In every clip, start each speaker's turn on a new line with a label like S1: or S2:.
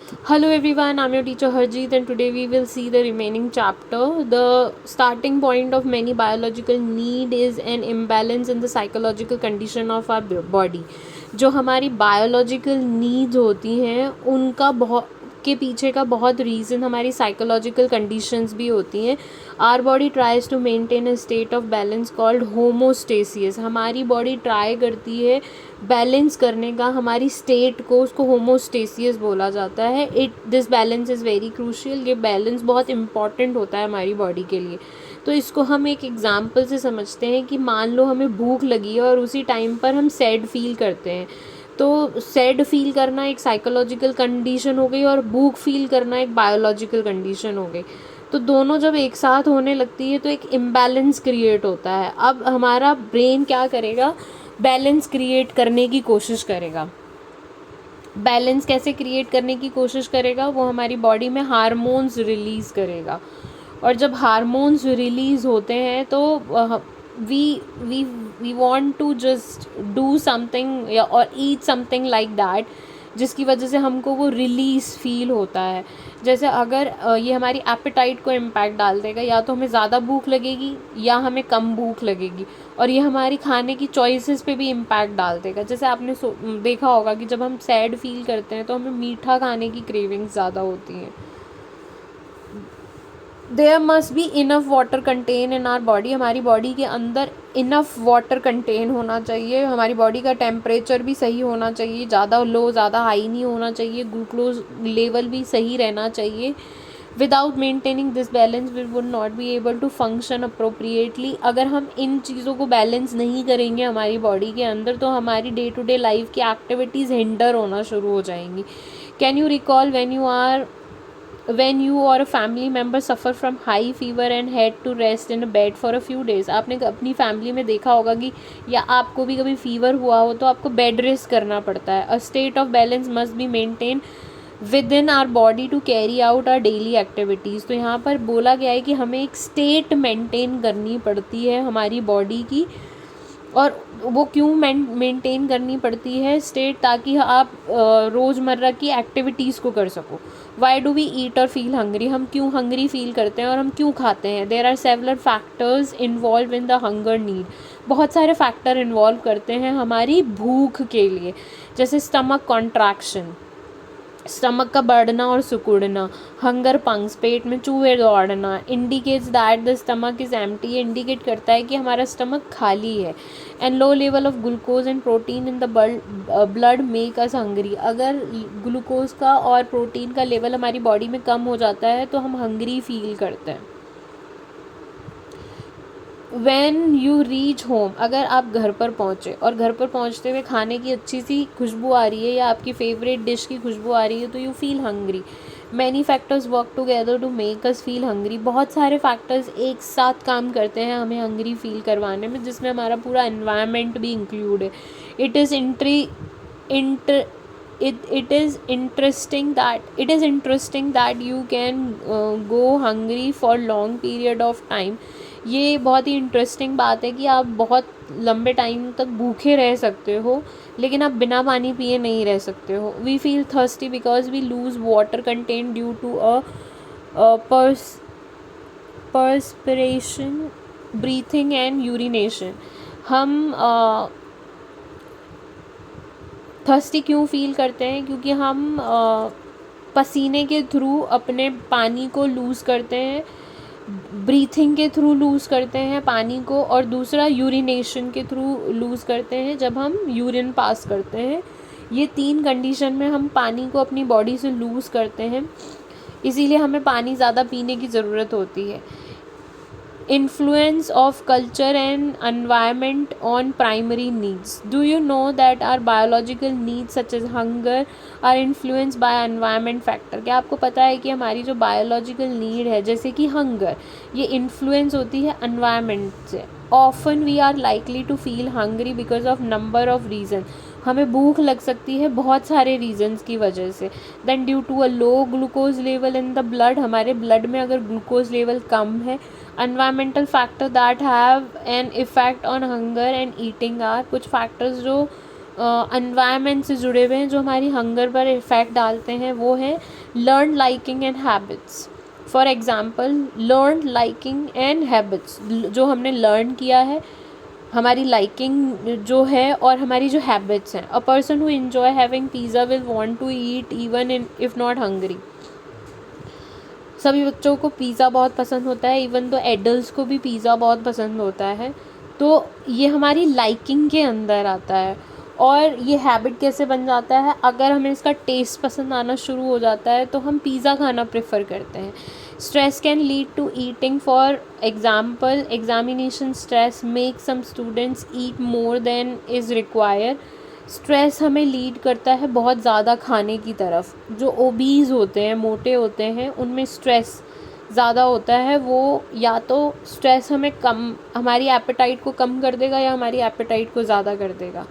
S1: Hello everyone, I'm your teacher Harjeet, and today we will see the remaining chapter. The starting point of many biological need is an imbalance in the psychological condition of our body. जो हमारी biological needs होती हैं उनका बहुत के पीछे का बहुत रीज़न हमारी साइकोलॉजिकल कंडीशंस भी होती हैं. Our body tries to maintain a state of balance called homeostasis. हमारी बॉडी ट्राई करती है बैलेंस करने का हमारी स्टेट को, उसको होमोस्टेसिस बोला जाता है. This balance is very crucial. ये बैलेंस बहुत इंपॉर्टेंट होता है हमारी बॉडी के लिए. तो इसको हम एक एग्जांपल से समझते हैं कि मान लो हमें भूख लगी है और उसी टाइम पर हम सैड फील करते हैं. तो सैड फील करना एक साइकोलॉजिकल कंडीशन हो गई और भूख फील करना एक बायोलॉजिकल कंडीशन हो गई. तो दोनों जब एक साथ होने लगती है तो एक इम्बैलेंस क्रिएट होता है. अब हमारा ब्रेन क्या करेगा, बैलेंस क्रिएट करने की कोशिश करेगा. बैलेंस कैसे क्रिएट करने की कोशिश करेगा, वो हमारी बॉडी में हार्मोन्स रिलीज़ करेगा. और जब हार्मोन्स रिलीज़ होते हैं तो we we we want to just do something या और ईट समथिंग लाइक दैट, जिसकी वजह से हमको वो रिलीज़ फील होता है. जैसे अगर ये हमारी एपेटाइट को इम्पैक्ट डाल देगा, या तो हमें ज़्यादा भूख लगेगी या हमें कम भूख लगेगी. और ये हमारी खाने की चॉइसेस पे भी इम्पैक्ट डाल देगा. जैसे आपने देखा होगा कि जब हम सैड फील करते हैं तो हमें मीठा खाने की क्रेविंग्स ज़्यादा होती हैं. There must be enough water content in our body. हमारी बॉडी के अंदर इनफ वाटर कंटेन होना चाहिए. हमारी बॉडी का टेम्परेचर भी सही होना चाहिए, ज़्यादा लो ज़्यादा हाई नहीं होना चाहिए. ग्लूकोज लेवल भी सही रहना चाहिए. Without maintaining this balance we would not be able to function appropriately. अगर हम इन चीज़ों को बैलेंस नहीं करेंगे हमारी बॉडी के अंदर, तो हमारी डे टू डे लाइफ की एक्टिविटीज़ हिंडर होना शुरू हो जाएंगी. Can you recall when you or a family member suffer from high fever and had to rest in a bed for a few days? आपने अपनी फैमिली में देखा होगा कि या आपको भी कभी फीवर हुआ हो तो आपको बेड रेस्ट करना पड़ता है. A state of balance must be maintain with in our body to carry out our daily activities. तो यहाँ पर बोला गया है कि हमें एक स्टेट मेंटेन करनी पड़ती है हमारी बॉडी की. और वो क्यों मेंटेन करनी पड़ती है स्टेट, ताकि आप रोज़मर्रा की एक्टिविटीज़ को कर सको. वाई डू वी ईट और फील हंग्री. हम क्यों हंग्री फील करते हैं और हम क्यों खाते हैं. There are several factors involve in the hunger need. बहुत सारे फैक्टर इन्वॉल्व करते हैं हमारी भूख के लिए. जैसे स्टमक कॉन्ट्रैक्शन, स्टमक का बढ़ना और सिकुड़ना. हंगर पंग्स, पेट में चूहे दौड़ना. Indicates that the stomach is empty. ये इंडिकेट करता है कि हमारा स्टमक खाली है. And low level of glucose and protein in the blood make us hungry. अगर ग्लूकोज का और प्रोटीन का लेवल हमारी बॉडी में कम हो जाता है तो हम हंग्री फील करते हैं. When you reach home, अगर आप घर पर पहुँचे और घर पर पहुँचते हुए खाने की अच्छी सी खुशबू आ रही है या आपकी फेवरेट डिश की खुशबू आ रही है तो you feel hungry. Many factors work together to make us feel hungry. बहुत सारे फैक्टर्स एक साथ काम करते हैं हमें हंग्री फील करवाने में, जिसमें हमारा पूरा एनवायरनमेंट भी इंक्लूड है. It is it is interesting that you can go hungry for long period of time. ये बहुत ही इंटरेस्टिंग बात है कि आप बहुत लंबे टाइम तक भूखे रह सकते हो लेकिन आप बिना पानी पिए नहीं रह सकते हो. We feel thirsty because we lose water content due to a perspiration, breathing and urination. हम थर्स्टी क्यों फील करते हैं, क्योंकि हम पसीने के थ्रू अपने पानी को लूज़ करते हैं, ब्रीथिंग के थ्रू लूज़ करते हैं पानी को, और दूसरा यूरिनेशन के थ्रू लूज़ करते हैं जब हम यूरिन पास करते हैं. ये 3 कंडीशन में हम पानी को अपनी बॉडी से लूज़ करते हैं. इसीलिए हमें पानी ज़्यादा पीने की ज़रूरत होती है. Influence of culture and environment on primary needs. Do you know that our biological needs such as hunger are influenced by environment factor? क्या आपको पता है कि हमारी जो biological need है जैसे कि hunger, ये influence होती है environment से. Often we are likely to feel hungry because of number of reasons. हमें भूख लग सकती है बहुत सारे रीजंस की वजह से. Then due to a low glucose level in the blood. हमारे ब्लड में अगर ग्लूकोज लेवल कम है. Environmental factor that have an effect on hunger and eating are. कुछ फैक्टर्स जो एनवायरनमेंट से जुड़े हुए हैं जो हमारी हंगर पर इफ़ेक्ट डालते हैं, वो है learn liking and habits. For example learn liking and habits, जो हमने लर्न किया है, हमारी लाइकिंग जो है और हमारी जो हैबिट्स हैं। A person who enjoy having pizza will want to eat even in if not hungry. सभी बच्चों को पिज़्ज़ा बहुत पसंद होता है, इवन तो एडल्ट्स को भी पिज़्ज़ा बहुत पसंद होता है। तो ये हमारी लाइकिंग के अंदर आता है। और ये हैबिट कैसे बन जाता है, अगर हमें इसका टेस्ट पसंद आना शुरू हो जाता है तो हम पिज़्ज़ा खाना प्रेफर करते हैं। Stress can lead to eating. For example examination stress make some students eat more than is require. Stress हमें लीड करता है बहुत ज़्यादा खाने की तरफ। जो ओबीज़ होते हैं, मोटे होते हैं, उनमें स्ट्रेस ज़्यादा होता है। वो या तो स्ट्रेस हमें कम, हमारी एपेटाइट को कम कर देगा या हमारी एपेटाइट को ज़्यादा कर देगा।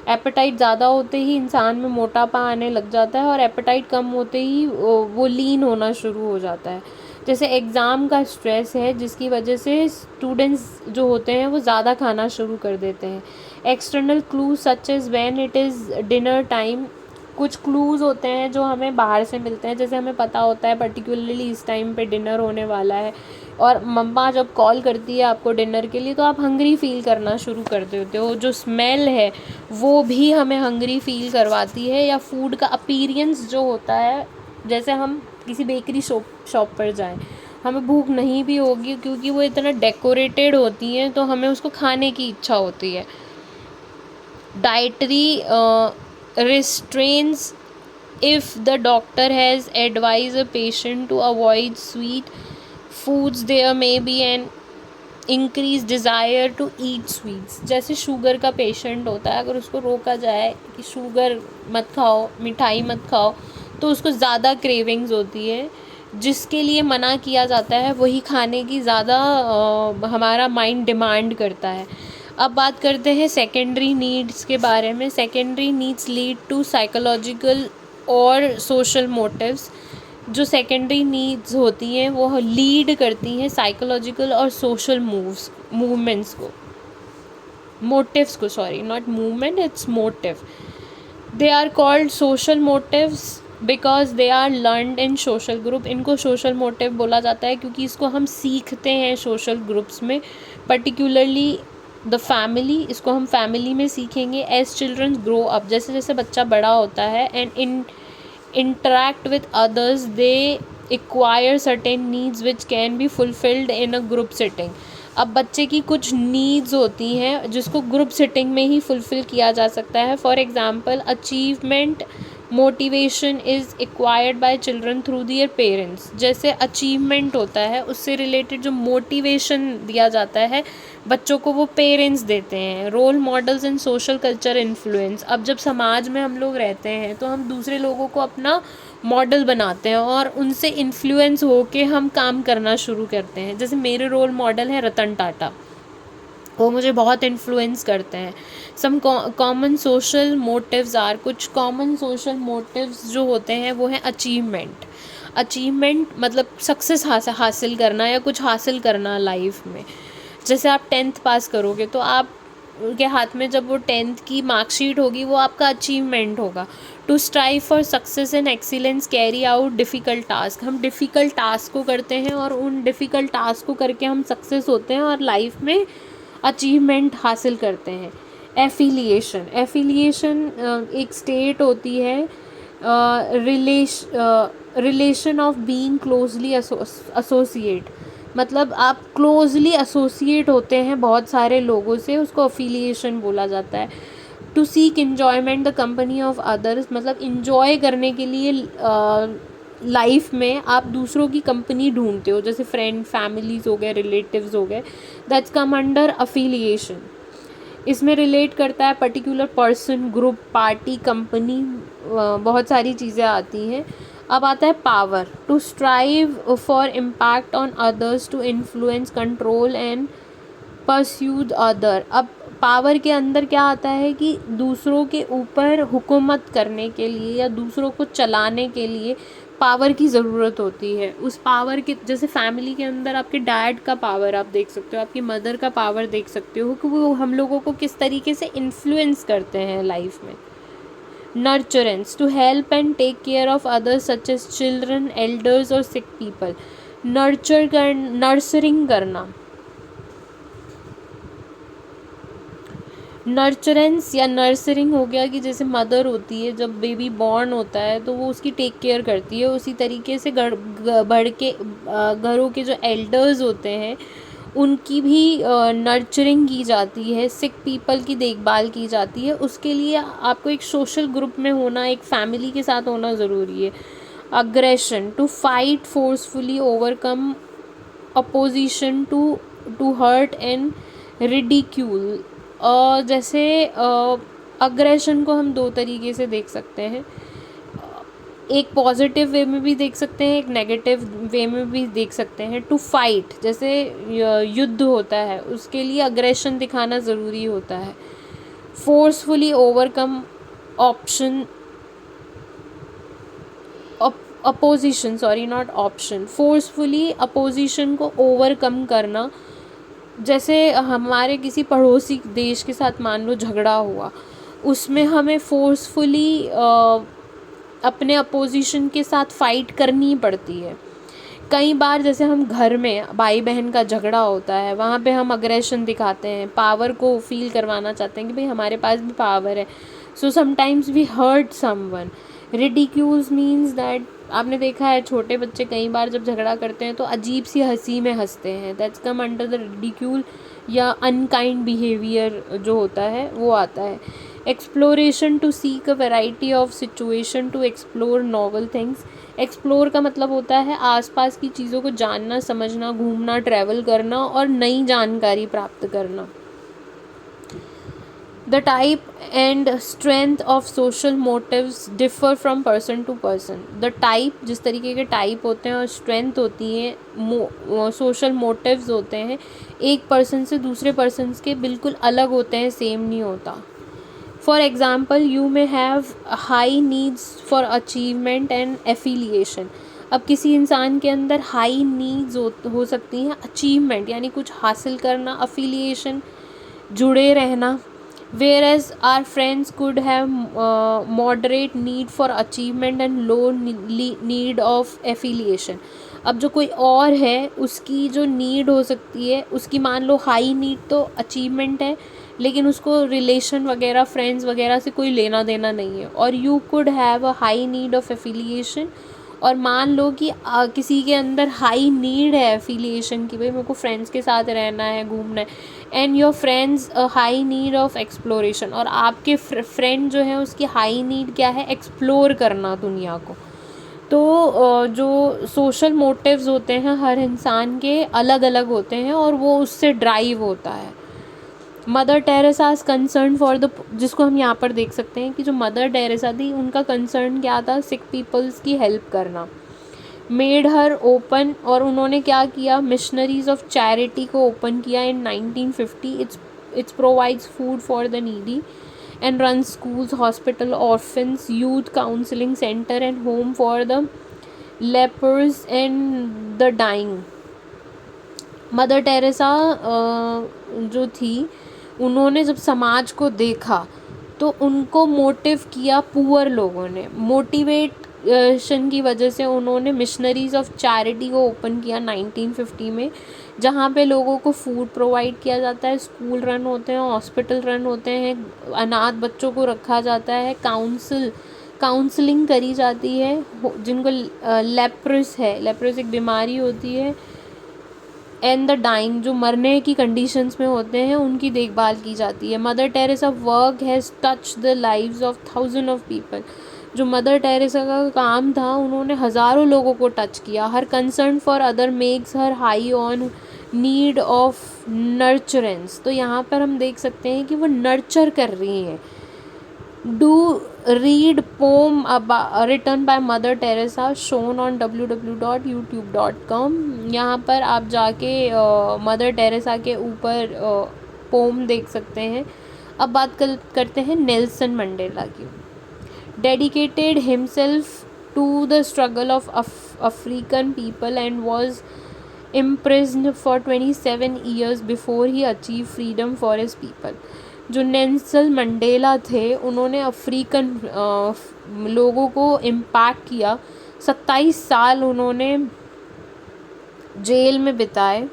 S1: एपेटाइट ज़्यादा होते ही इंसान में मोटापा आने लग जाता है और एपेटाइट कम होते ही वो लीन होना शुरू हो जाता है। जैसे एग्ज़ाम का स्ट्रेस है जिसकी वजह से स्टूडेंट्स जो होते हैं वो ज़्यादा खाना शुरू कर देते हैं। External clues such as when it is dinner time. कुछ क्लूज़ होते हैं जो हमें बाहर से मिलते हैं, जैसे हमें पता होता है पर्टिकुलरली इस टाइम पे डिनर होने वाला है और मम्मा जब कॉल करती है आपको डिनर के लिए तो आप हंग्री फील करना शुरू कर देते हो। जो स्मेल है वो भी हमें हंग्री फील करवाती है। या फूड का अपीयरेंस जो होता है, जैसे हम किसी बेकरी शॉप पर जाएं, हमें भूख नहीं भी होगी क्योंकि वो इतना डेकोरेटेड होती हैं तो हमें उसको खाने की इच्छा होती है। Dietary restraints. If the doctor has advised a patient to avoid sweet foods, there may be an increased desire to eat sweets. जैसे शुगर का पेशेंट होता है, अगर उसको रोका जाए कि शुगर मत खाओ, मिठाई मत खाओ, तो उसको ज़्यादा क्रेविंग्स होती है। जिसके लिए मना किया जाता है वही खाने की ज़्यादा हमारा माइंड डिमांड करता है। अब बात करते हैं सेकेंडरी नीड्स के बारे में। Secondary needs lead to psychological और सोशल मोटिव्स। जो सेकेंडरी नीड्स होती हैं वो लीड करती हैं साइकोलॉजिकल और सोशल मूवमेंट्स को, मोटिव्स को, sorry not movement, it's motive. They are called social motives because they are learned in social group. इनको सोशल मोटिव बोला जाता है क्योंकि इसको हम सीखते हैं सोशल ग्रुप्स में, पर्टिकुलरली द फैमिली। इसको हम फैमिली में सीखेंगे। एज चिल्ड्रन ग्रो अप, जैसे जैसे बच्चा बड़ा होता है and interact with others, they acquire certain needs which can be fulfilled in a group setting. अब बच्चे की कुछ नीड्स होती हैं जिसको ग्रुप सेटिंग में ही फुलफ़िल किया जा सकता है। For example achievement motivation is acquired by children through their parents. जैसे अचीवमेंट होता है उससे रिलेटेड जो मोटिवेशन दिया जाता है बच्चों को वो पेरेंट्स देते हैं। Role models and social culture influence. अब जब समाज में हम लोग रहते हैं तो हम दूसरे लोगों को अपना मॉडल बनाते हैं और उनसे इन्फ्लुएंस होके हम काम करना शुरू करते हैं। जैसे मेरे रोल मॉडल है रतन टाटा, वो मुझे बहुत इन्फ्लुएंस करते हैं। Some common social motives are, कुछ कॉमन सोशल मोटिव्स जो होते हैं वो हैं अचीवमेंट। अचीवमेंट मतलब सक्सेस हासिल करना या कुछ हासिल करना लाइफ में। जैसे आप 10th पास करोगे तो आप के हाथ में जब वो 10th की मार्कशीट होगी वो आपका अचीवमेंट होगा। To strive for success and excellence carry out difficult task. हम डिफ़िकल्ट टास्क को करते हैं और उन डिफ़िकल्ट टास्क को करके हम सक्सेस होते हैं और लाइफ में अचीवमेंट हासिल करते हैं। एफिलिएशन, एफिलिएशन एक स्टेट होती है, relation of being closely associate. मतलब आप क्लोजली एसोसिएट होते हैं बहुत सारे लोगों से, उसको एफिलिएशन बोला जाता है। To seek enjoyment the company of others, मतलब इन्जॉय करने के लिए लाइफ में आप दूसरों की कंपनी ढूंढते हो, जैसे फ्रेंड, फैमिलीज हो गए, रिलेटिव्स हो गए, दैट्स कम अंडर अफिलिएशन। इसमें रिलेट करता है particular person, group, party, company, बहुत सारी चीज़ें आती हैं। अब आता है power. To strive for impact on others, to influence, control and pursue other. अब पावर के अंदर क्या आता है कि दूसरों के ऊपर हुकूमत करने के लिए या दूसरों को चलाने के लिए पावर की ज़रूरत होती है। उस पावर के जैसे फैमिली के अंदर आपके डैड का पावर आप देख सकते हो, आपकी मदर का पावर देख सकते हो कि वो हम लोगों को किस तरीके से इन्फ्लुएंस करते हैं लाइफ में। Nurturance, to help and take care of others such as children, elders और सिक पीपल। नर्सरिंग करना। नर्चरेंस या नर्सरिंग हो गया कि जैसे मदर होती है, जब बेबी बॉर्न होता है तो वो उसकी टेक केयर करती है। उसी तरीके से बढ़ के घरों के जो एल्डर्स होते हैं उनकी भी नर्चरिंग की जाती है, सिक पीपल की देखभाल की जाती है। उसके लिए आपको एक सोशल ग्रुप में होना, एक फैमिली के साथ होना ज़रूरी है। Aggression, to fight forcefully, overcome opposition, to hurt and ridicule. जैसे अग्रेशन को हम दो तरीके से देख सकते हैं, एक पॉजिटिव वे में भी देख सकते हैं, एक नेगेटिव वे में भी देख सकते हैं। टू फाइट, जैसे युद्ध होता है उसके लिए अग्रेशन दिखाना ज़रूरी होता है। Forcefully overcome option opposition, sorry not option, forcefully opposition को ओवरकम करना। जैसे हमारे किसी पड़ोसी देश के साथ मान लो झगड़ा हुआ, उसमें हमें फोर्सफुली अपने अपोजिशन के साथ फाइट करनी पड़ती है। कई बार जैसे हम घर में भाई बहन का झगड़ा होता है, वहाँ पे हम अग्रेशन दिखाते हैं, पावर को फील करवाना चाहते हैं कि भाई हमारे पास भी पावर है। So sometimes we hurt someone. Ridicules means that, आपने देखा है छोटे बच्चे कई बार जब झगड़ा करते हैं तो अजीब सी हंसी में हंसते हैं, that's come under the ridicule या अनकाइंड बिहेवियर जो होता है वो आता है। Exploration, to seek a variety of situation, to explore novel things. Explore का मतलब होता है आसपास की चीज़ों को जानना, समझना, घूमना, ट्रैवल करना और नई जानकारी प्राप्त करना। The type and strength of social motives differ from person to person. The type, जिस तरीके के टाइप होते हैं, और स्ट्रेंथ होती है, सोशल मोटिव्स होते हैं, एक पर्सन से दूसरे पर्सन के बिल्कुल अलग होते हैं, सेम नहीं होता। For example, you may have high needs for achievement and affiliation. अब किसी इंसान के अंदर हाई नीड्स हो सकती हैं, अचीवमेंट यानी कुछ हासिल करना, अफिलिएशन जुड़े रहना। Whereas our friends could have moderate need for achievement and low need of affiliation. अब जो कोई और है उसकी जो नीड हो सकती है, उसकी मान लो हाई नीड तो अचीवमेंट है, लेकिन उसको रिलेशन वगैरह, फ्रेंड्स वगैरह से कोई लेना देना नहीं है। और you could have a high need of affiliation, और मान लो कि किसी के अंदर हाई नीड है एफिलिएशन की, भाई मेरे को फ्रेंड्स के साथ रहना है, घूमना है, and your friends high need of exploration, और आपके फ्रेंड जो है उसकी हाई नीड क्या है, एक्सप्लोर करना दुनिया को। तो जो सोशल मोटिव्स होते हैं हर इंसान के अलग अलग होते हैं और वो उससे ड्राइव होता है। Mother Teresa's concern for the, जिसको हम यहाँ पर देख सकते हैं कि जो मदर टेरेसा थी उनका कंसर्न क्या था, सिक पीपल्स की हेल्प करना। मेड हर ओपन, और उन्होंने क्या किया, मिशनरीज ऑफ चैरिटी को ओपन किया in 1950। It's provides food for the needy and run schools, hospital, orphans, youth counselling centre and home for the lepers and the dying. Mother Teresa जो थी, उन्होंने जब समाज को देखा तो उनको मोटिव किया पुअर लोगों ने, मोटिवेशन की वजह से उन्होंने मिशनरीज ऑफ चैरिटी को ओपन किया 1950 में, जहाँ पे लोगों को फूड प्रोवाइड किया जाता है, स्कूल रन होते हैं, हॉस्पिटल रन होते हैं, अनाथ बच्चों को रखा जाता है, काउंसलिंग करी जाती है, जिनको लेप्रस है, लेप्रस एक बीमारी होती है, एंड द डाइंग, जो मरने की कंडीशंस में होते हैं, उनकी देखभाल की जाती है। Mother Teresa work has touch the lives of thousand of people. जो मदर टेरेसा का काम था, उन्होंने हज़ारों लोगों को टच किया। Her concern for other makes her high on need of nurturance. तो यहाँ पर हम देख सकते हैं कि वो नर्चर कर रही हैं। Do read poem written by Mother Teresa shown on www.youtube.com। यहाँ पर आप जाके मदर टेरेसा के ऊपर पोम देख सकते हैं। अब बात करते हैं नेल्सन मंडेला की। Dedicated himself to the struggle of African people and was imprisoned for 27 years before he achieved freedom for his people. जो नेल्सन मंडेला थे उन्होंने अफ्रीकन लोगों को इम्पैक्ट किया. 27 साल उन्होंने जेल में बिताए.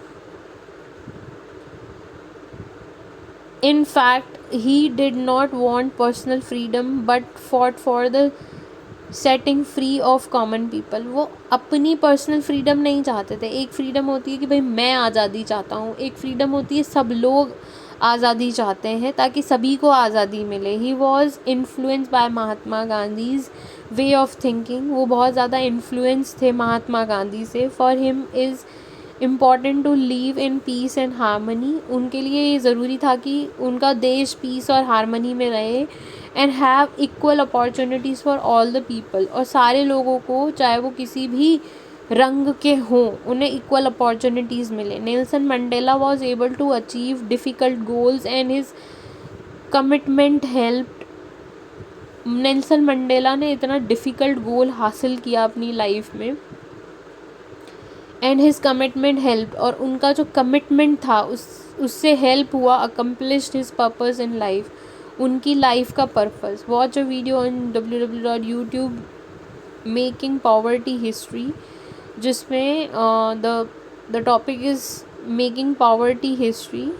S1: In fact, he did not want personal freedom but fought for the setting free of common people. वो अपनी पर्सनल फ्रीडम नहीं चाहते थे. एक फ्रीडम होती है कि भाई मैं आज़ादी चाहता हूँ, एक फ्रीडम होती है सब लोग आज़ादी चाहते हैं ताकि सभी को आज़ादी मिले. He was influence by Mahatma Gandhi's way of thinking. वो बहुत ज़्यादा इन्फ्लुएंस थे महात्मा गांधी से. For him is important to live in peace and harmony. उनके लिए ये ज़रूरी था कि उनका देश पीस और हारमनी में रहे. And have equal opportunities for all the people. और सारे लोगों को चाहे वो किसी भी रंग के हों उन्हें इक्वल अपॉर्चुनिटीज़ मिले. Nelson Mandela was able to achieve difficult goals and his commitment helped. Nelson Mandela ने इतना डिफ़िकल्ट गोल हासिल किया अपनी लाइफ में एंड हिज कमिटमेंट हेल्प. और उनका जो कमिटमेंट था उससे हेल्प हुआ accomplished his purpose in life. उनकी लाइफ का purpose. Watch a video on www.youtube making poverty history जिसमें the topic is making poverty history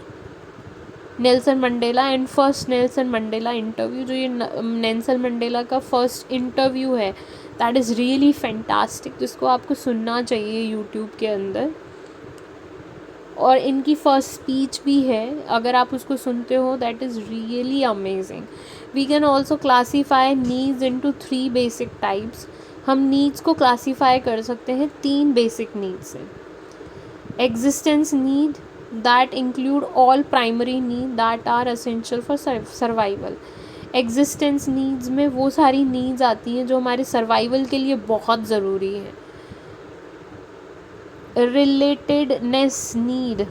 S1: Nelson Mandela and first Nelson Mandela interview. जो ये नेल्सन मंडेला का first interview है that is really fantastic, जिसको आपको सुनना चाहिए यूट्यूब के अंदर. और इनकी फर्स्ट स्पीच भी है, अगर आप उसको सुनते हो that is really amazing. We can also classify needs into 3 basic types. हम नीड्स को क्लासीफाई कर सकते हैं 3 बेसिक नीड्स से. Existence need that include all primary need that are essential for survival. Existence needs में वो सारी नीड्स आती हैं जो हमारे सर्वाइवल के लिए बहुत ज़रूरी है. Relatedness need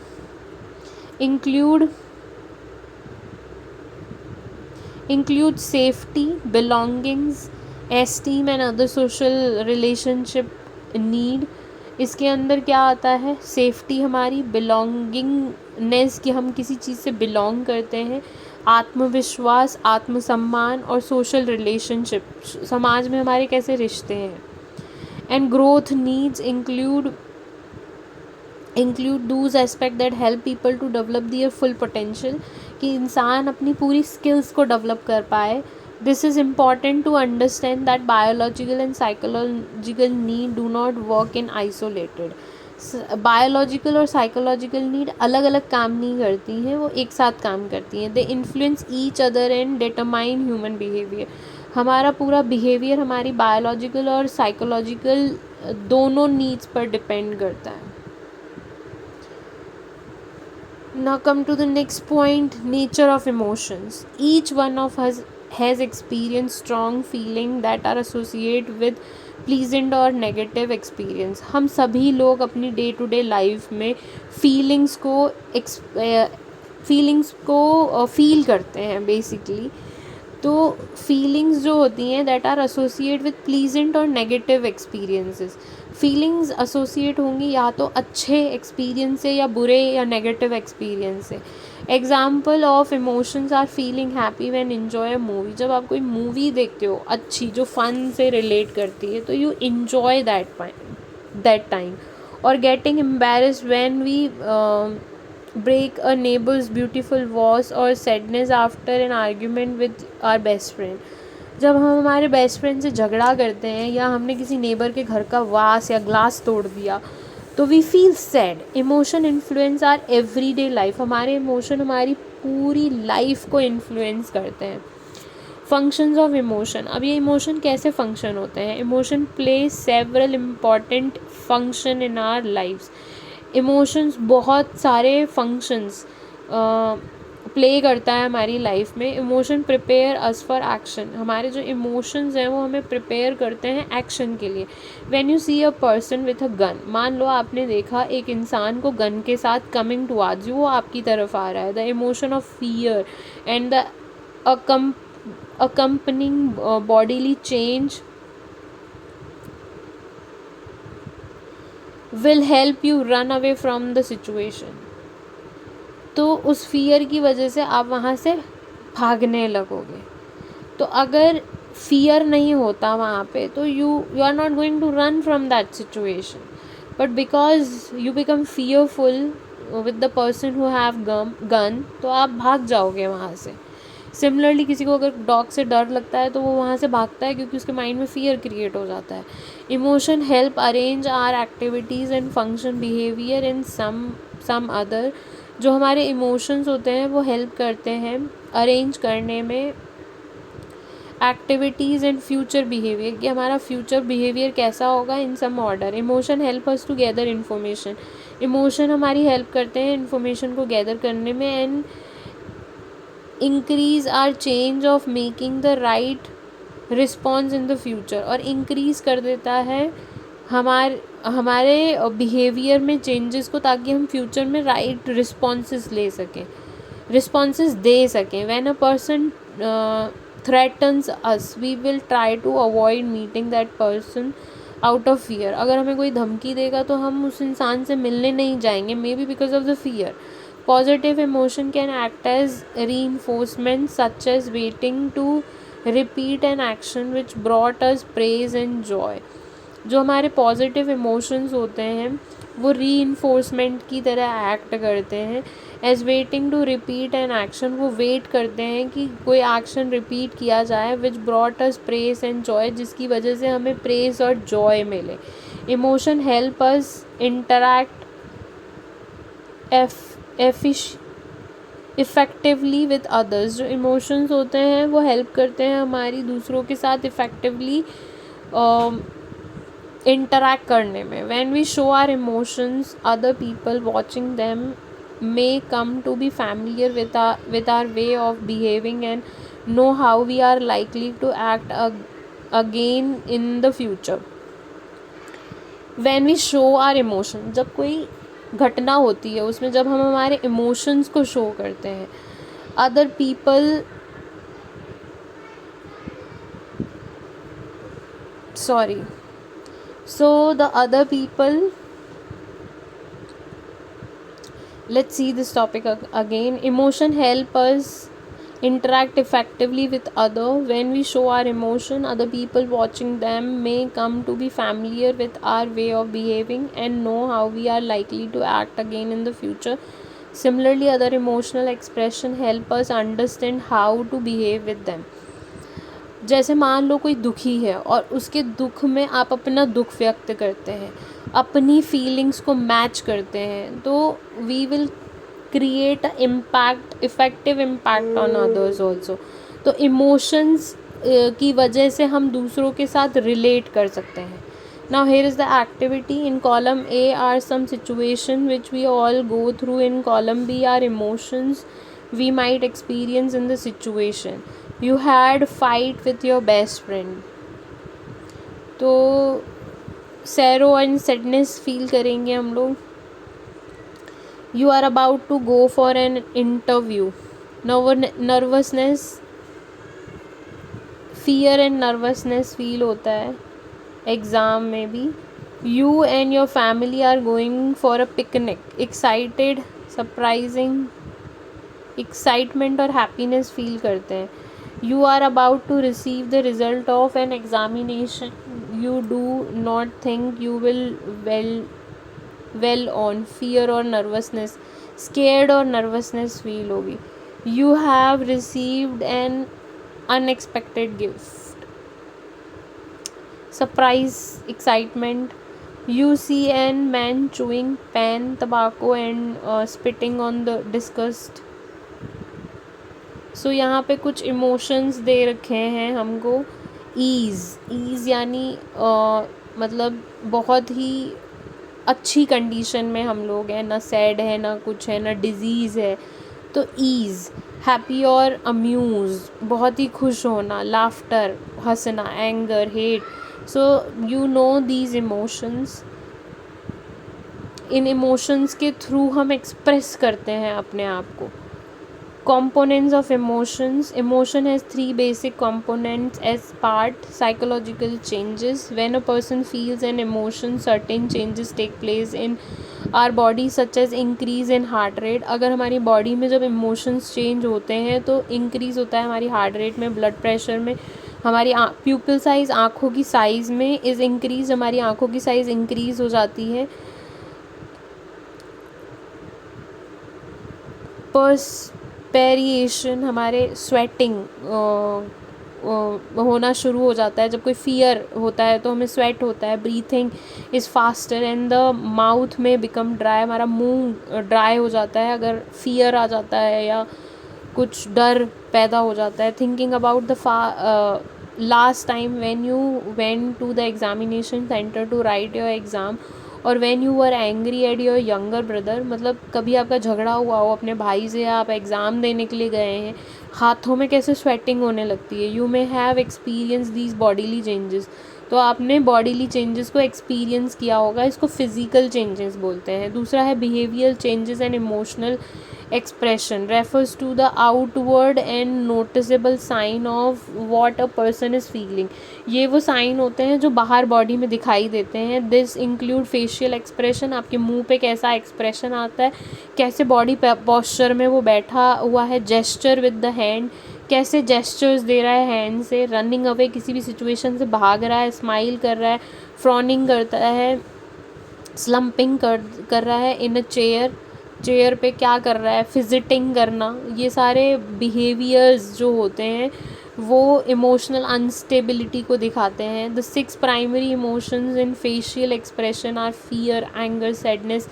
S1: include safety, belongings, esteem and other social relationship need. इसके अंदर क्या आता है? सेफ्टी हमारी, बिलोंगिंगनेस कि हम किसी चीज़ से बिलोंग करते हैं, आत्मविश्वास, आत्मसम्मान और सोशल रिलेशनशिप, समाज में हमारे कैसे रिश्ते हैं. And growth needs include those aspects that help people to develop their full potential, कि इंसान अपनी पूरी स्किल्स को डेवलप कर पाए. This is important to understand that biological and psychological need do not work in isolated. Biological और psychological need अलग अलग काम नहीं करती हैं, वो एक साथ काम करती हैं. They influence each other and determine human behaviour. हमारा पूरा बिहेवियर हमारी बायोलॉजिकल और साइकोलॉजिकल दोनों नीड्स पर डिपेंड करता है. Now come to the next point, nature of emotions. Each one of us has experienced strong feeling that are associated with pleasant और negative experience. हम सभी लोग अपनी डे टू डे लाइफ में फीलिंग्स को फील करते हैं बेसिकली. तो फीलिंग्स जो होती हैं that are associate with pleasant और नेगेटिव एक्सपीरियंसेस. फीलिंग्स एसोसिएट होंगी या तो अच्छे एक्सपीरियंस से या बुरे या नेगेटिव एक्सपीरियंस से. Example of emotions are feeling happy when enjoy a movie. जब आप कोई मूवी देखते हो अच्छी जो फन से रिलेट करती है तो यू एंजॉय दैट टाइम. और getting embarrassed when we break a neighbor's beautiful vase or sadness after an argument with our best friend. जब हम हमारे बेस्ट फ्रेंड से झगड़ा करते हैं या हमने किसी नेबर के घर का वास या ग्लास तोड़ दिया तो we feel sad. Emotion influence our everyday life. हमारे इमोशन हमारी पूरी लाइफ को इन्फ्लुएंस करते हैं. Functions of emotion. अब ये इमोशन कैसे फंक्शन होते हैं? Emotion play several important function in our lifes. Emotions बहुत सारे फंक्शंस प्ले करता है हमारी लाइफ में. Emotion prepare us for action. हमारे जो इमोशंस हैं वो हमें प्रिपेयर करते हैं एक्शन के लिए. When you see a person with a gun. मान लो आपने देखा एक इंसान को गन के साथ कमिंग टुवर्ड्स यू, वो आपकी तरफ आ रहा है. The emotion of fear and the accompanying bodily change will help you run away from the situation. तो उस फियर की वजह से आप वहाँ से भागने लगोगे. तो अगर फियर नहीं होता वहाँ पे तो you are not going to run from that situation, but because you become fearful with the person who have gun, तो आप भाग जाओगे वहाँ से. सिमिलरली किसी को अगर डॉग से डर लगता है तो वो वहाँ से भागता है क्योंकि उसके माइंड में फियर क्रिएट हो जाता है. Emotion help arrange our activities and function behaviour in some other. जो हमारे इमोशंस होते हैं वो हेल्प करते हैं अरेंज करने में एक्टिविटीज़ एंड फ्यूचर बिहेवियर, कि हमारा फ्यूचर बिहेवियर कैसा होगा in some order. Emotion help us to gather information. Emotion हमारी हेल्प करते हैं इन्फॉर्मेशन को गैदर करने में. And increase our chance of making the right response in the future. और इंक्रीज़ कर देता है हमारे बिहेवियर में चेंजेस को, ताकि हम फ्यूचर में राइट रिस्पॉन्सेस दे सकें. When a person threatens us, we will try to avoid meeting that person out of fear. अगर हमें कोई धमकी देगा तो हम उस इंसान से मिलने नहीं जाएंगे, maybe because of the fear. Positive emotion can act as reinforcement such as waiting to repeat an action which brought us praise and joy. जो हमारे पॉजिटिव इमोशंस होते हैं वो रीइंफोर्समेंट की तरह एक्ट करते हैं. As waiting to repeat an action, वो वेट करते हैं कि कोई एक्शन रिपीट किया जाए. Which brought us praise and joy, जिसकी वजह से हमें प्रेज और जॉय मिले. Emotion help us interact effectively with others. जो इमोशंस होते हैं वो हेल्प करते हैं हमारी दूसरों के साथ इफ़ेक्टिवली इंटरैक्ट करने में. When we show our emotions, other people watching them may come to be familiar with our way of behaving and know how we are likely to act again in the future. When we show our emotion, जब कोई घटना होती है उसमें जब हम हमारे emotions को शो करते हैं, other people so the other people, let's see this topic again. Emotion help us interact effectively with other. When we show our emotion, other people watching them may come to be familiar with our way of behaving and know how we are likely to act again in the future. Similarly, other emotional expression help us understand how to behave with them. जैसे मान लो कोई दुखी है और उसके दुख में आप अपना दुख व्यक्त करते हैं, अपनी फीलिंग्स को मैच करते हैं, तो we will create effective impact on others also. तो इमोशंस की वजह से हम दूसरों के साथ रिलेट कर सकते हैं. Now here is the activity. In column A are some situation which we all go through. In column B are emotions we might experience in the situation. You had fight with your best friend. तो serow and sadness feel करेंगे हम लोग. You are about to go for an interview. Nervousness, fear and nervousness feel होता है exam में भी. You and your family are going for a picnic. Excited, surprising, excitement और happiness feel करते हैं. You are about to receive the result of an examination you do not think you will well on. Fear और nervousness, scared और nervousness feel होगी. You have received an unexpected gift. Surprise, excitement. You see a man chewing pan, tobacco and spitting on the disgust. सो यहाँ पे कुछ emotions दे रखे हैं हमको. Ease यानी मतलब बहुत ही अच्छी कंडीशन में हम लोग हैं, ना सैड है ना कुछ है, ना डिज़ीज़ है. तो ईज़. हैप्पी और अम्यूज़, बहुत ही खुश होना. लाफ्टर, हंसना. Anger, hate. So you know these emotions. In emotions के थ्रू हम एक्सप्रेस करते हैं अपने आप को. Components of emotions. Emotion has three basic components as part psychological changes. When a person feels an emotion, certain changes take place in our body such as increase in heart rate. अगर हमारी body में जब emotions change होते हैं तो increase होता है हमारी हार्ट रेट में, ब्लड प्रेशर में, हमारी प्यूपिल साइज़, आँखों की साइज़ में इज़ इंक्रीज, हमारी आँखों की साइज़ इंक्रीज़ हो जाती है. पर्सपेरिएशन, हमारे स्वेटिंग होना शुरू हो जाता है. जब कोई फियर होता है तो हमें स्वेट होता है. Breathing is faster and the mouth में बिकम ड्राई, हमारा मुंह ड्राई हो जाता है अगर फियर आ जाता है या कुछ डर पैदा हो जाता है. Thinking about the last time when you went to the examination centre to write your exam or when you were angry at your younger brother. मतलब कभी आपका झगड़ा हुआ हो अपने भाई से या आप एग्ज़ाम देने के लिए गए हैं, हाथों में कैसे स्वेटिंग होने लगती है. You may have experience these bodily changes. तो आपने बॉडीली चेंजेस को एक्सपीरियंस किया होगा. इसको फिज़िकल चेंजेस बोलते हैं. दूसरा है behavioural changes and emotional expression, refers to the outward and noticeable sign of what a person is feeling. ये वो साइन होते हैं जो बाहर बॉडी में दिखाई देते हैं. दिस इंक्लूड फेशियल एक्सप्रेशन, आपके मुंह पे कैसा एक्सप्रेशन आता है, कैसे बॉडी पोस्चर में वो बैठा हुआ है. जेस्चर विद द हैंड, कैसे जेस्चर्स दे रहा है हैंड से. रनिंग अवे, किसी भी सिचुएशन से भाग रहा है. स्माइल कर रहा है, फ्रॉनिंग करता है, स्लम्पिंग कर रहा है. इन अ चेयर पे क्या कर रहा है, फिजिटिंग करना. ये सारे बिहेवियर्स जो होते हैं वो इमोशनल अनस्टेबिलिटी को दिखाते हैं. The 6 primary emotions in facial expression are fear, anger, sadness,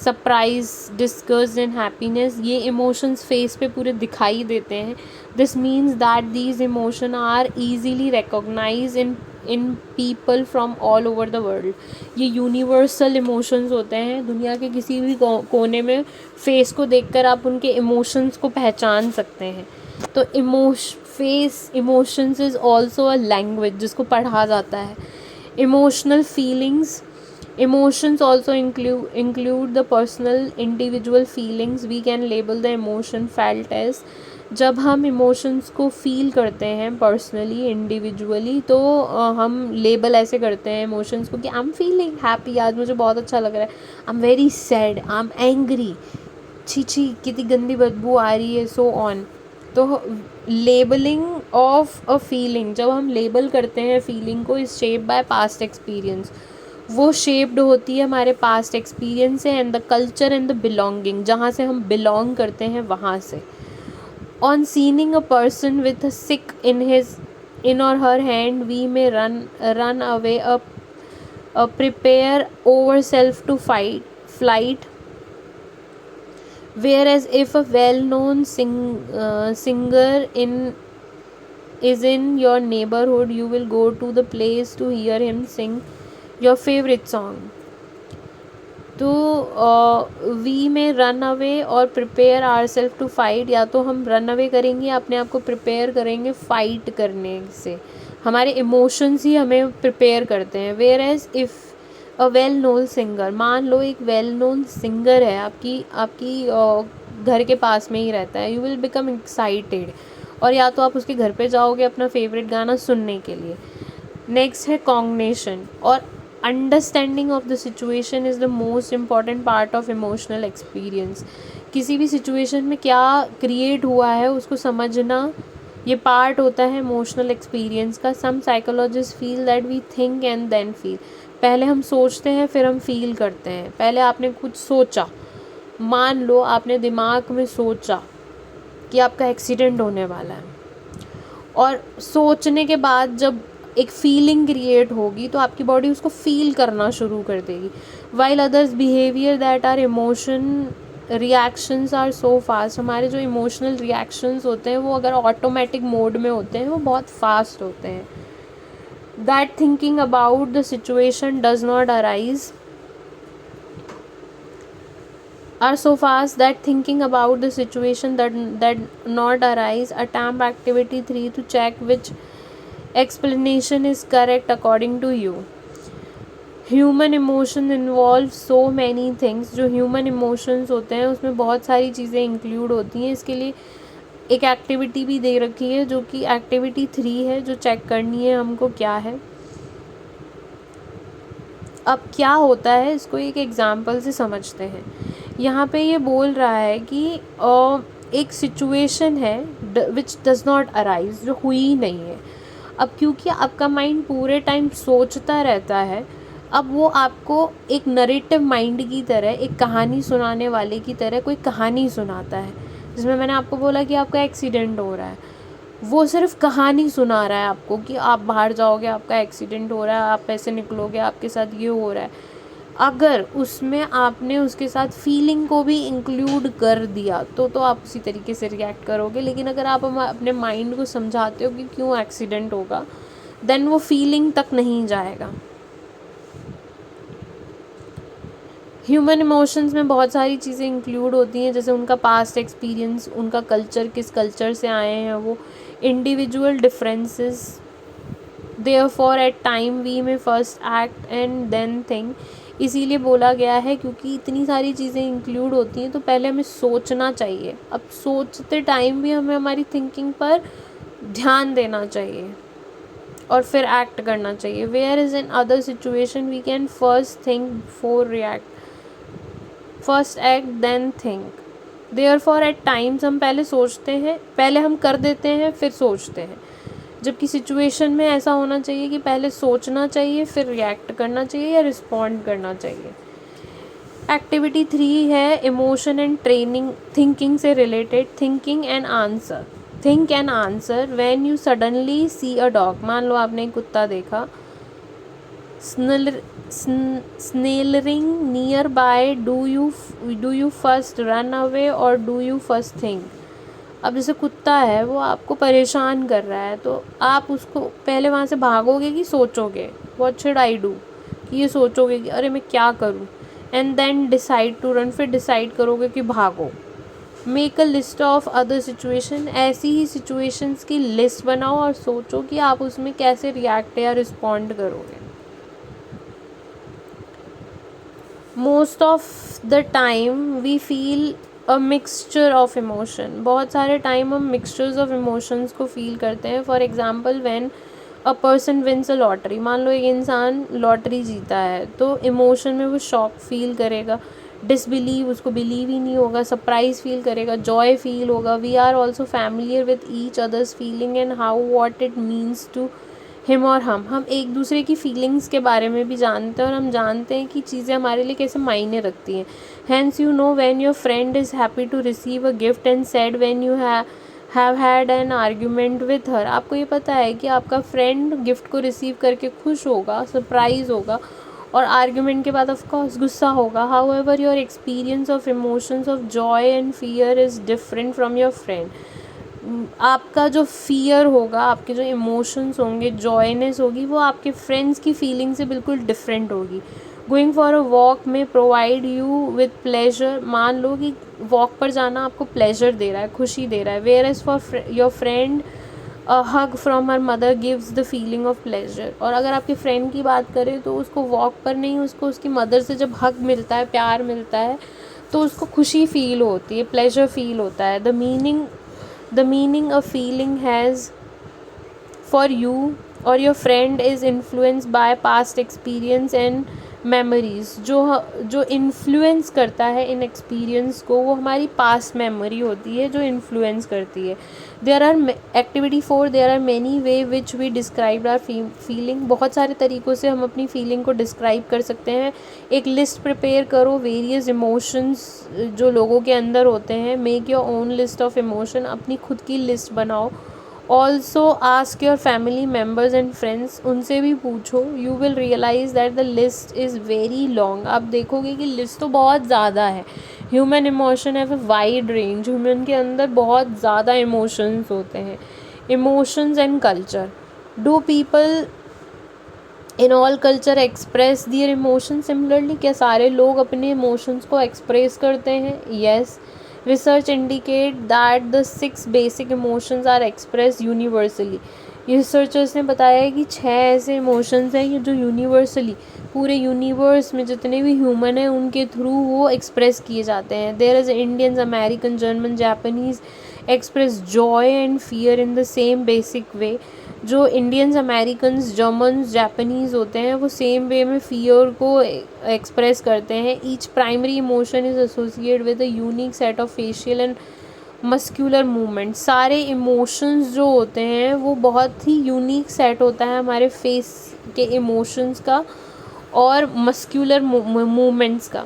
S1: surprise, disgust and happiness. ये इमोशंस फेस पे पूरे दिखाई देते हैं. This means that these emotion are easily recognise in people from all over the world. ये universal emotions होते हैं. दुनिया के किसी भी कोने में फेस को देखकर आप उनके इमोशंस को पहचान सकते हैं. तो face emotions is also a language जिसको पढ़ा जाता है. Emotional feelings. Emotions also include the personal individual feelings. We can label the emotion felt as. जब हम इमोशंस को फील करते हैं पर्सनली, इंडिविजुअली, तो हम लेबल ऐसे करते हैं इमोशंस को कि आई एम फीलिंग हैप्पी, आज मुझे बहुत अच्छा लग रहा है. I am very sad, I am angry, छी कितनी गंदी बदबू आ रही है, सो ऑन. तो लेबलिंग ऑफ अ फीलिंग, जब हम लेबल करते हैं फीलिंग को, is shape by past experience. वो शेप्ड होती है हमारे पास्ट एक्सपीरियंस से. And the culture and the belonging, जहाँ से हम बिलोंग करते हैं वहाँ से. On seeing a person with a sick in or her hand, we may run away prepare ourself to flight. Whereas if a well-known singer is in your neighborhood, you will go to the place to hear him sing your favorite song. तो we may run away और prepare ourself to fight. या तो हम run away करेंगे, अपने आप को prepare करेंगे फाइट करने से. हमारे इमोशंस ही हमें प्रिपेयर करते हैं. Whereas if a well known singer, मान लो एक वेल नोन सिंगर है आपकी घर के पास में ही रहता है, यू विल बिकम एक्साइटेड और या तो आप उसके घर पे जाओगे अपना फेवरेट गाना सुनने के लिए. नेक्स्ट है कॉग्निशन और understanding of the situation is the most important part of emotional experience. किसी भी सिचुएशन में क्या क्रिएट हुआ है उसको समझना, ये पार्ट होता है इमोशनल एक्सपीरियंस का. Some psychologist feel that we think and then feel. पहले हम सोचते हैं फिर हम फील करते हैं. पहले आपने कुछ सोचा, मान लो आपने दिमाग में सोचा कि आपका एक्सीडेंट होने वाला है, और सोचने के बाद जब एक फीलिंग क्रिएट होगी तो आपकी बॉडी उसको फील करना शुरू कर देगी. While others behaviour that are emotion reactions are so fast. हमारे जो इमोशनल रिएक्शंस होते हैं वो अगर ऑटोमेटिक मोड में होते हैं वो बहुत फास्ट होते हैं. That thinking about the situation does not arise are so fast that thinking about the situation that not arise. Attempt activity 3 to check which explanation is correct according to you. Human emotion involve so many things. जो human emotions होते हैं उसमें बहुत सारी चीज़ें include होती हैं. इसके लिए एक एक्टिविटी भी दे रखी है जो कि एक्टिविटी 3 है, जो चेक करनी है हमको क्या है। अब क्या होता है इसको एक एग्जाम्पल से समझते हैं। यहाँ पे ये बोल रहा है कि एक सिचुएशन है विच डज नॉट अराइज, जो हुई नहीं है। अब क्योंकि आपका माइंड पूरे टाइम सोचता रहता है, अब वो आपको एक नरेटिव माइंड की तरह, एक कहानी सुनाने वाले की तरह कोई कहानी सुनाता है। जिसमें मैंने आपको बोला कि आपका एक्सीडेंट हो रहा है, वो सिर्फ कहानी सुना रहा है आपको कि आप बाहर जाओगे, आपका एक्सीडेंट हो रहा है, आप ऐसे निकलोगे, आपके साथ ये हो रहा है। अगर उसमें आपने उसके साथ फीलिंग को भी इंक्लूड कर दिया तो आप उसी तरीके से रिएक्ट करोगे। लेकिन अगर आप अपने माइंड को समझाते हो कि क्यों एक्सीडेंट होगा, देन वो फीलिंग तक नहीं जाएगा। ह्यूमन इमोशंस में बहुत सारी चीज़ें इंक्लूड होती हैं, जैसे उनका पास्ट एक्सपीरियंस, उनका कल्चर, किस कल्चर से आए हैं वो, individual differences. Therefore at time we may first act and then think. इसीलिए बोला गया है क्योंकि इतनी सारी चीज़ें इंक्लूड होती हैं तो पहले हमें सोचना चाहिए। अब सोचते टाइम भी हमें हमारी थिंकिंग पर ध्यान देना चाहिए और फिर एक्ट करना चाहिए। Whereas in other situation we can first think before react, first act then think. Therefore at times हम पहले सोचते हैं, पहले हम कर देते हैं फिर सोचते हैं, जबकि सिचुएशन में ऐसा होना चाहिए कि पहले सोचना चाहिए फिर रिएक्ट करना चाहिए या रिस्पॉन्ड करना चाहिए। एक्टिविटी 3 है इमोशन एंड ट्रेनिंग, थिंकिंग से रिलेटेड, thinking and answer. Think and answer when you suddenly see a dog. मान लो आपने एक कुत्ता देखा, snarling near by, do you first run away or do you first think. अब जैसे कुत्ता है वो आपको परेशान कर रहा है तो आप उसको पहले वहाँ से भागोगे कि सोचोगे, व्हाट शुड आई डू, कि ये सोचोगे कि अरे मैं क्या करूँ, and then decide to run, फिर डिसाइड करोगे कि भागो। Make a list of other situation, ऐसी ही सिचुएशंस की लिस्ट बनाओ और सोचो कि आप उसमें कैसे रिएक्ट या रिस्पॉन्ड करोगे। Most of the time we feel a mixture of emotion. बहुत सारे टाइम हम मिक्सचर्स ऑफ इमोशंस को फील करते हैं। For example when a person wins a lottery, मान लो एक इंसान लॉटरी जीता है तो इमोशन में वो शॉक फील करेगा, डिसबिलीव, उसको बिलीव ही नहीं होगा, सरप्राइज फील करेगा, जॉय फील होगा। We are also familiar with each others feeling and how what it means to him और हम एक दूसरे की फीलिंग्स के बारे में भी जानते हैं और हम जानते हैं कि चीज़ें हमारे लिए कैसे मायने रखती हैं। Hence you know when your friend is happy to receive a gift and sad when you have had an argument with her. आपको ये पता है कि आपका फ्रेंड गिफ्ट को रिसीव करके खुश होगा, सरप्राइज होगा, और आर्ग्यूमेंट के बाद ऑफ कोर्स गुस्सा होगा। How ever your experience of emotions of Joy and fear is different from your friend. आपका जो फियर होगा, आपके जो इमोशंस होंगे, जॉयनेस होगी, वो आपके फ्रेंड्स की फीलिंग से बिल्कुल डिफरेंट होगी। गोइंग फॉर अ वॉक में प्रोवाइड यू विद प्लेजर। मान लो कि वॉक पर जाना आपको प्लेजर दे रहा है, खुशी दे रहा है। Where is for your friend a hug from her mother gives the feeling of pleasure. और अगर आपके फ्रेंड की बात करें तो उसको वॉक पर नहीं, उसको उसकी मदर से जब हग मिलता है, प्यार मिलता है, तो उसको खुशी फील होती है, प्लेजर फील होता है। The meaning a feeling has for you or your friend is influenced by past experience and memories। जो इन्फ्लुएंस करता है इन एक्सपीरियंस को, वो हमारी पास्ट मेमोरी होती है जो इन्फ्लुएंस करती है। There are activity 4 there are many way which we describe our feeling. बहुत सारे तरीक़ों से हम अपनी फीलिंग को डिस्क्राइब कर सकते हैं। एक लिस्ट प्रिपेयर करो, वेरियस इमोशंस जो लोगों के अंदर होते हैं। Make your own list of emotion, अपनी खुद की लिस्ट बनाओ। Also ask your family members and friends, उनसे भी पूछो। You will realise that the list is very long. आप देखोगे कि लिस्ट तो बहुत ज़्यादा है। Human emotion have a wide range, human के अंदर बहुत ज़्यादा इमोशंस होते हैं। Emotions and culture, do people in all culture express their emotion similarly. क्या सारे लोग अपने इमोशंस को एक्सप्रेस करते हैं? Yes. Research indicate that the 6 basic emotions are expressed universally। Researchers ने बताया है कि 6 ऐसे इमोशंस हैं ये जो यूनिवर्सली पूरे यूनिवर्स में जितने भी ह्यूमन हैं उनके थ्रू वो एक्सप्रेस किए जाते हैं. There is Indians, American, German, Japanese express joy and fear in the same basic way. जो इंडियंस, अमेरिकन्स, जर्मन्स, जापानीज़ होते हैं वो सेम वे में फियर को एक्सप्रेस करते हैं. Each primary emotion is associate with a unique set of facial and muscular movement. सारे emotions जो होते हैं वो बहुत ही यूनिक सेट होता है हमारे फेस के इमोशंस का और मस्क्यूलर मूवमेंट्स का.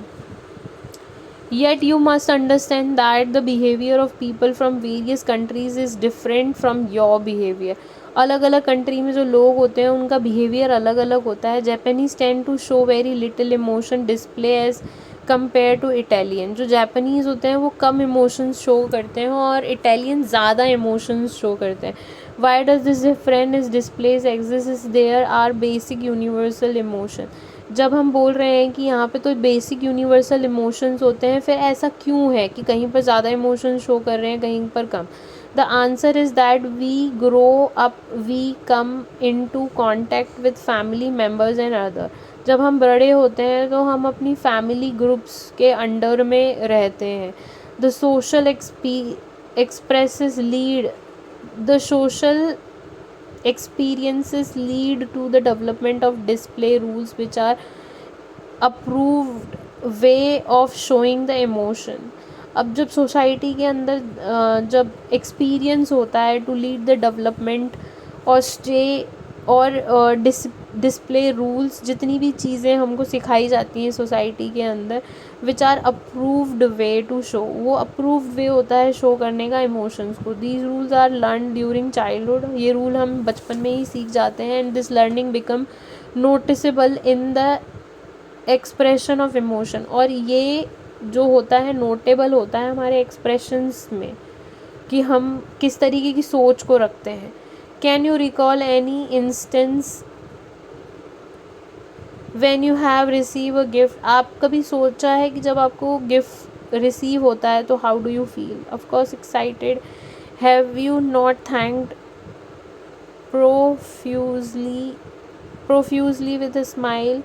S1: Yet you must understand that the behavior of people from various countries is different from your behavior. अलग अलग कंट्री में जो लोग होते हैं उनका बिहेवियर अलग अलग होता है. Japanese tend to show very little emotion display as compare to Italian. जो जापानीज़ होते हैं वो कम इमोशंस शो करते हैं और इटालियन ज़्यादा इमोशंस शो करते हैं. Why does this difference is displays exist there are basic universal emotion. जब हम बोल रहे हैं कि यहाँ पे तो बेसिक यूनिवर्सल इमोशंस होते हैं, फिर ऐसा क्यों है कि कहीं पर ज़्यादा इमोशंस शो कर रहे हैं कहीं पर कम. The answer is that we grow up, we come into contact with family members and other. जब हम बड़े होते हैं तो हम अपनी फैमिली ग्रुप्स के अंडर में रहते हैं. The social expresses lead the social experiences lead to the development of display rules which are approved way of showing the emotion. अब जब सोसाइटी के अंदर जब एक्सपीरियंस होता है टू लीड द डेवलपमेंट और स्टे और डिस्प्ले रूल्स, जितनी भी चीज़ें हमको सिखाई जाती हैं सोसाइटी के अंदर which are approved way to show, वो अप्रूव्ड वे होता है शो करने का इमोशंस को. These rules are learn during childhood. ये रूल हम बचपन में ही सीख जाते हैं. And this learning become noticeable in the expression of emotion. और ये जो होता है नोटेबल होता है हमारे एक्सप्रेशंस में कि हम किस तरीके की सोच को रखते हैं. Can you recall any instance when you have receive a gift. आप कभी सोचा है कि जब आपको गिफ्ट रिसीव होता है तो how do you feel. Of course excited. Have you not thanked profusely with a smile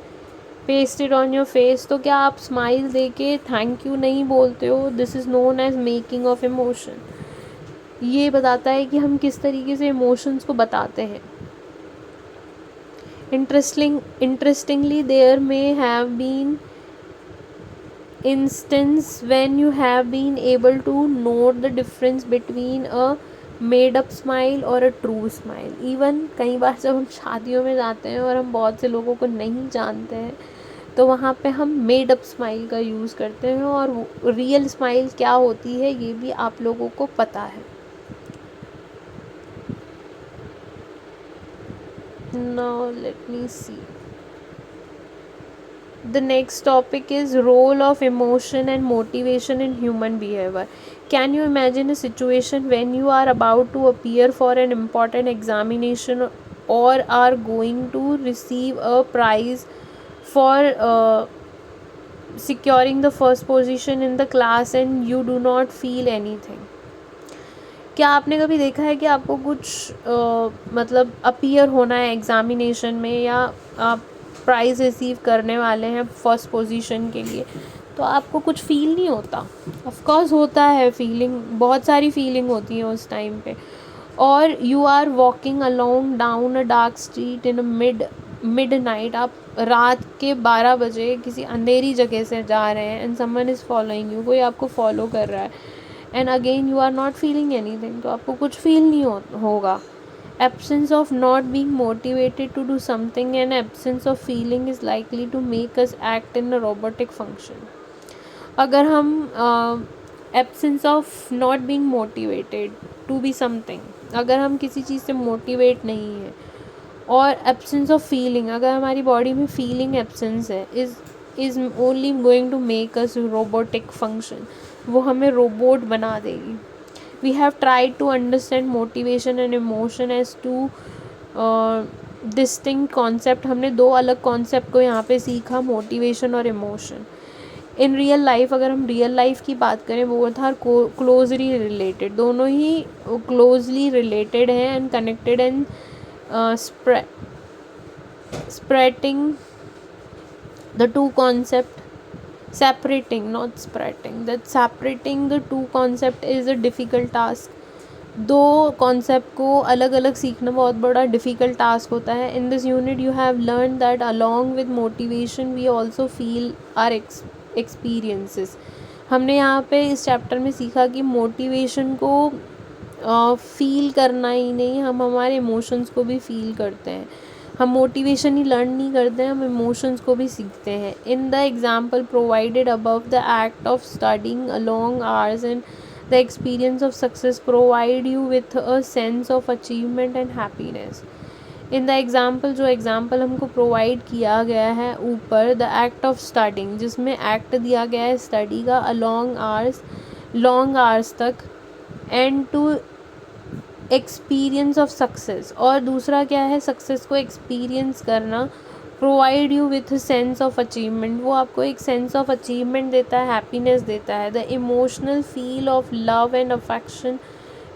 S1: pasted on your face. तो क्या आप स्माइल दे के थैंक यू नहीं बोलते हो. This is known as making of emotion. ये बताता है कि हम किस तरीके से इमोशंस को बताते हैं. Interestingly, there may have been instances when you have been able to note the difference between a made up smile or a true smile. Even कई बार जब हम शादियों में जाते हैं और हम बहुत से लोगों को नहीं जानते हैं तो वहाँ पे हम मेड अप स्माइल का यूज़ करते हैं और रियल स्माइल क्या होती है ये भी आप लोगों को पता है. Now let me see. The next topic is role of emotion and motivation in human behavior. Can you imagine a situation when you are about to appear for an important examination or are going to receive a prize for securing the first position in the class and you do not feel anything. क्या आपने कभी देखा है कि आपको कुछ मतलब appear होना है एग्ज़ामिनेशन में या आप प्राइज़ रिसीव करने वाले हैं फर्स्ट पोजीशन के लिए, तो आपको कुछ फ़ील नहीं होता. ऑफ कोर्स होता है फीलिंग, बहुत सारी फीलिंग होती है उस टाइम पे. और you are walking along down a dark street in midnight. आप रात के 12 बजे किसी अंधेरी जगह से जा रहे हैं and someone is following you. कोई आपको फॉलो कर रहा है and again you are not feeling anything, तो आपको कुछ फील नहीं होगा. Absence of not being motivated to do something and absence of feeling is likely to make us act in a robotic function. अगर हम absence of not being motivated to be something, अगर हम किसी चीज़ से motivate नहीं है और absence of feeling, अगर हमारी बॉडी में फीलिंग एब्सेंस है, is only going to make us robotic function. वो हमें रोबोट बना देगी. We have tried to understand motivation and emotion as two distinct concept. हमने दो अलग कॉन्सेप्ट को यहाँ पे सीखा, मोटिवेशन और इमोशन. इन रियल लाइफ, अगर हम रियल लाइफ की बात करें, बोथ आर क्लोजली रिलेटेड. दोनों ही क्लोजली रिलेटेड हैं and connected and spreading the two concept, separating, not spreading, that separating the two concept is a difficult task. दो concept को अलग अलग सीखना बहुत बड़ा डिफ़िकल्ट टास्क होता है. In this unit you have learn that along with motivation we also feel our experiences. हमने यहाँ पे इस चैप्टर में सीखा कि मोटिवेशन को फील करना ही नहीं, हम हमारे इमोशंस को भी फील करते हैं. हम मोटिवेशन ही लर्न नहीं करते हैं, हम इमोशंस को भी सीखते हैं. In the example provided above, the act of studying long hours and the experience of success provide you with a sense of achievement and happiness. In the example, जो example हमको provide किया गया है ऊपर, the act of studying, जिसमें act दिया गया है study का long hours तक, and to experience of success, और दूसरा क्या है success को experience करना, provide you with sense of achievement, वो आपको एक सेंस ऑफ अचीवमेंट देता है, हैप्पीनेस देता है. The emotional feel of love and affection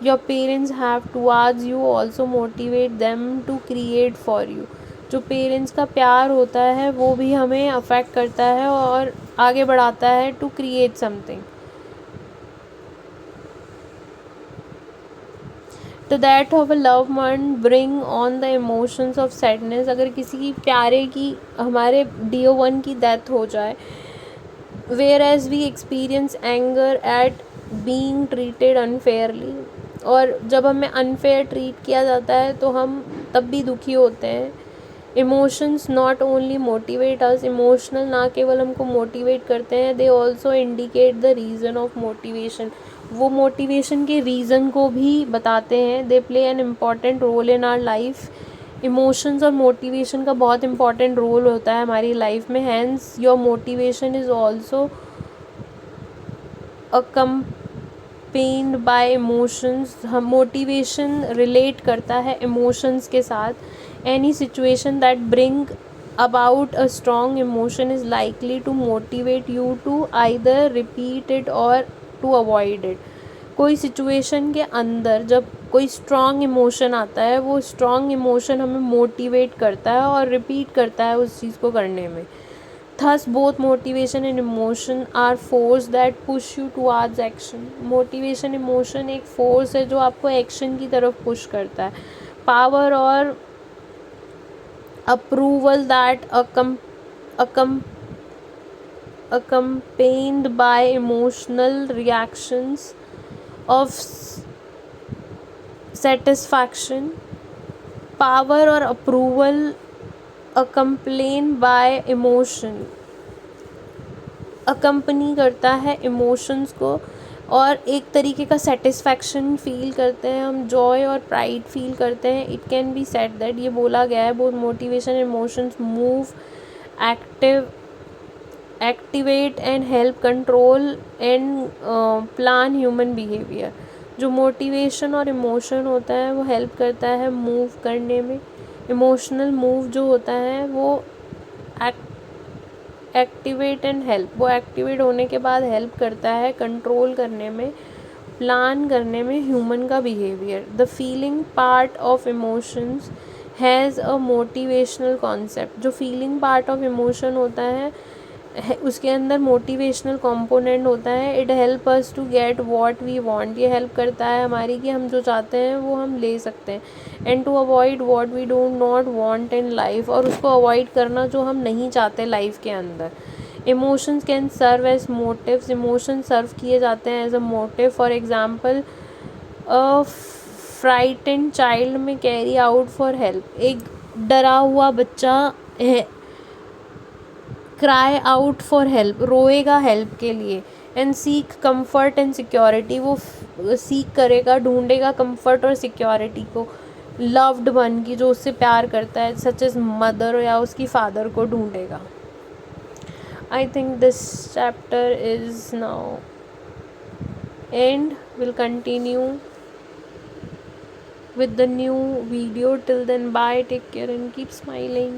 S1: your parents have towards you also motivate them to create for you. जो पेरेंट्स का प्यार होता है वो भी हमें अफेक्ट करता है और आगे बढ़ाता है टू क्रिएट समथिंग. तो that of a love one bring on the emotions of sadness. अगर किसी की प्यारे की, हमारे डियो वन की डेथ हो जाए, whereas we experience anger at being treated unfairly, और जब हमें अनफेयर ट्रीट किया जाता है तो हम तब भी दुखी होते हैं. Emotions not only motivate us, emotional ना केवल हमको मोटिवेट करते हैं, they also indicate the reason of motivation, वो मोटिवेशन के रीज़न को भी बताते हैं. They play an important role in our life. Emotions और मोटिवेशन का बहुत इम्पॉर्टेंट रोल होता है हमारी लाइफ में. Hence your motivation is also accompanied by emotions. हम मोटिवेशन रिलेट करता है इमोशंस के साथ. Any situation that bring about a strong emotion is likely to motivate you to either repeat it or to avoid it. कोई situation के अंदर जब कोई स्ट्रॉन्ग इमोशन आता है, वो स्ट्रॉन्ग इमोशन हमें मोटिवेट करता है और रिपीट करता है उस चीज़ को करने में. Thus both motivation and emotion are force that push you towards action. Motivation emotion एक फोर्स है जो आपको एक्शन की तरफ पुश करता है. पावर और approval that accompanied by emotional reactions of satisfaction. Power और approval accompanied by emotion, accompany करता है emotions को, और एक तरीके का सेटिस्फैक्शन फील करते हैं हम, जॉय और प्राइड फील करते हैं. It can be said that, ये बोला गया है, both motivation emotions move, activate and help control and plan human behaviour. जो मोटिवेशन और इमोशन होता है वो हेल्प करता है मूव करने में. इमोशनल मूव जो होता है वो एक्टिवेट एंड हेल्प, वो एक्टिवेट होने के बाद हेल्प करता है कंट्रोल करने में, प्लान करने में ह्यूमन का behaviour. The feeling part of emotions has a motivational concept. जो फीलिंग पार्ट ऑफ इमोशन होता है उसके अंदर मोटिवेशनल कंपोनेंट होता है. It help us to get what we want. ये हेल्प करता है हमारी कि हम जो चाहते हैं वो हम ले सकते हैं. And to avoid what we do not want in life, और उसको अवॉइड करना जो हम नहीं चाहते लाइफ के अंदर. Emotions can serve as motives. Emotion serve किए जाते हैं as a motive. For example, a frightened child may cry out for help. एक डरा हुआ बच्चा क्राई आउट फॉर हेल्प, रोएगा हेल्प के लिए. And seek comfort and security, वो सीक करेगा, ढूंढेगा कंफर्ट और सिक्योरिटी को लव्ड वन की, जो उससे प्यार करता है, सच एज मदर या उसकी फादर को ढूंढेगा. I think this chapter is now end will continue with the new video. Till then, bye, take care and keep smiling.